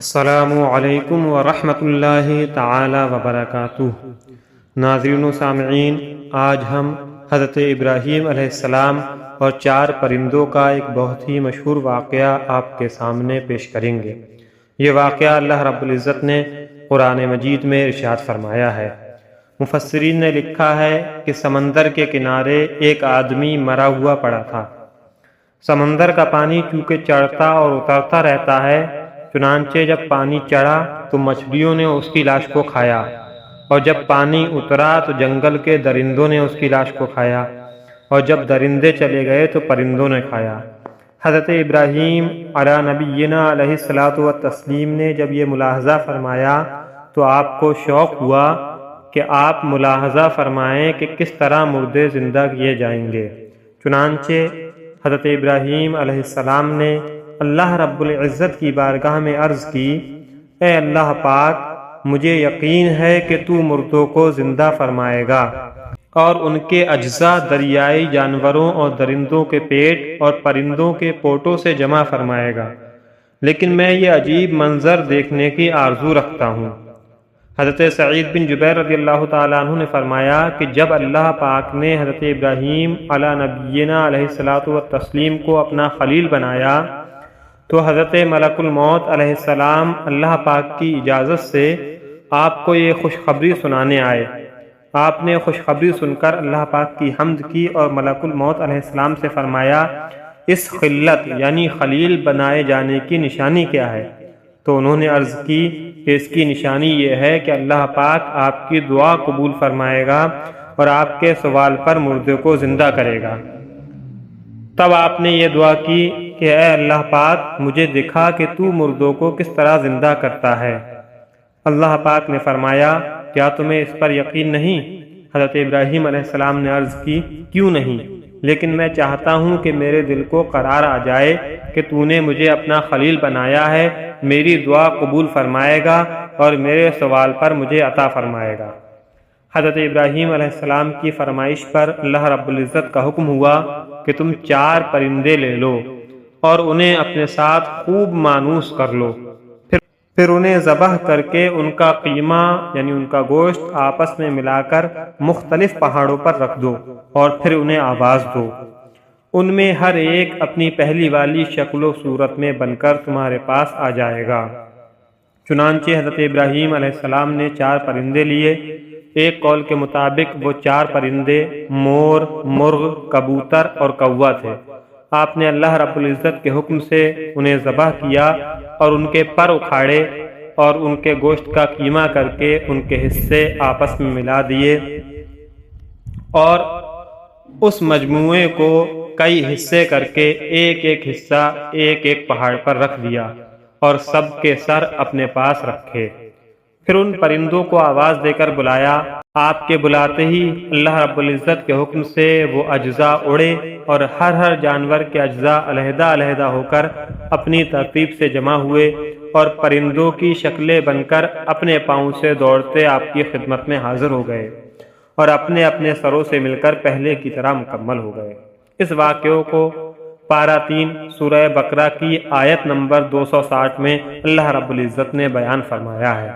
السلام علیکم ورحمۃ اللہ تعالی وبرکاتہ۔ ناظرین و سامعین، آج ہم حضرت ابراہیم علیہ السلام اور 4 پرندوں کا ایک بہت ہی مشہور واقعہ آپ کے سامنے پیش کریں گے۔ یہ واقعہ اللہ رب العزت نے قرآن مجید میں ارشاد فرمایا ہے۔ مفسرین نے لکھا ہے کہ سمندر کے کنارے ایک آدمی مرا ہوا پڑا تھا۔ سمندر کا پانی چونکہ چڑھتا اور اترتا رہتا ہے، چنانچہ جب پانی چڑھا تو مچھلیوں نے اس کی لاش کو کھایا، اور جب پانی اترا تو جنگل کے درندوں نے اس کی لاش کو کھایا، اور جب درندے چلے گئے تو پرندوں نے کھایا۔ حضرت ابراہیم علی نبینا علیہ الصلاۃ والتسلیم نے جب یہ ملاحظہ فرمایا تو آپ کو شوق ہوا کہ آپ ملاحظہ فرمائیں کہ کس طرح مردے زندہ کیے جائیں گے۔ چنانچہ حضرت ابراہیم علیہ السلام نے اللہ رب العزت کی بارگاہ میں عرض کی، اے اللہ پاک، مجھے یقین ہے کہ تو مردوں کو زندہ فرمائے گا اور ان کے اجزاء دریائی جانوروں اور درندوں کے پیٹ اور پرندوں کے پوٹوں سے جمع فرمائے گا، لیکن میں یہ عجیب منظر دیکھنے کی آرزو رکھتا ہوں۔ حضرت سعید بن جبیر رضی اللہ تعالیٰ عنہ نے فرمایا کہ جب اللہ پاک نے حضرت ابراہیم علی نبینا علیہ الصلاۃ والتسلیم کو اپنا خلیل بنایا تو حضرت ملک الموت علیہ السلام اللہ پاک کی اجازت سے آپ کو یہ خوشخبری سنانے آئے۔ آپ نے خوشخبری سن کر اللہ پاک کی حمد کی اور ملک الموت علیہ السلام سے فرمایا، اس خلت یعنی خلیل بنائے جانے کی نشانی کیا ہے؟ تو انہوں نے عرض کی کہ اس کی نشانی یہ ہے کہ اللہ پاک آپ کی دعا قبول فرمائے گا اور آپ کے سوال پر مردے کو زندہ کرے گا۔ تب آپ نے یہ دعا کی کہ اے اللہ پاک، مجھے دکھا کہ تو مردوں کو کس طرح زندہ کرتا ہے۔ اللہ پاک نے فرمایا، کیا تمہیں اس پر یقین نہیں؟ حضرت ابراہیم علیہ السلام نے عرض کی، کیوں نہیں؟ لیکن میں چاہتا ہوں کہ میرے دل کو قرار آ جائے کہ تو نے مجھے اپنا خلیل بنایا ہے، میری دعا قبول فرمائے گا اور میرے سوال پر مجھے عطا فرمائے گا۔ حضرت ابراہیم علیہ السلام کی فرمائش پر اللہ رب العزت کا حکم ہوا کہ تم 4 پرندے لے لو اور انہیں اپنے ساتھ خوب مانوس کر لو، پھر انہیں ذبح کر کے ان کا قیمہ یعنی ان کا گوشت آپس میں ملا کر مختلف پہاڑوں پر رکھ دو اور پھر انہیں آواز دو۔ ان میں ہر ایک اپنی پہلی والی شکل و صورت میں بن کر تمہارے پاس آ جائے گا۔ چنانچہ حضرت ابراہیم علیہ السلام نے 4 پرندے لیے۔ ایک قول کے مطابق وہ 4 پرندے مور، مرغ، کبوتر اور کوا تھے۔ آپ نے اللہ رب العزت کے حکم سے انہیں ذبح کیا اور ان کے پر اکھاڑے اور ان کے گوشت کا قیمہ کر کے ان کے حصے آپس میں ملا دیے اور اس مجموعے کو کئی حصے کر کے ایک ایک حصہ ایک ایک پہاڑ پر رکھ دیا اور سب کے سر اپنے پاس رکھے۔ پھر ان پرندوں کو آواز دے کر بلایا۔ آپ کے بلاتے ہی اللہ رب العزت کے حکم سے وہ اجزاء اڑے اور ہر جانور کے اجزاء علیحدہ علیحدہ ہو کر اپنی ترتیب سے جمع ہوئے اور پرندوں کی شکلیں بن کر اپنے پاؤں سے دوڑتے آپ کی خدمت میں حاضر ہو گئے اور اپنے اپنے سروں سے مل کر پہلے کی طرح مکمل ہو گئے۔ اس واقعے کو پارہ 3 سورہ بقرہ کی آیت نمبر 260 میں اللہ رب العزت نے بیان فرمایا ہے۔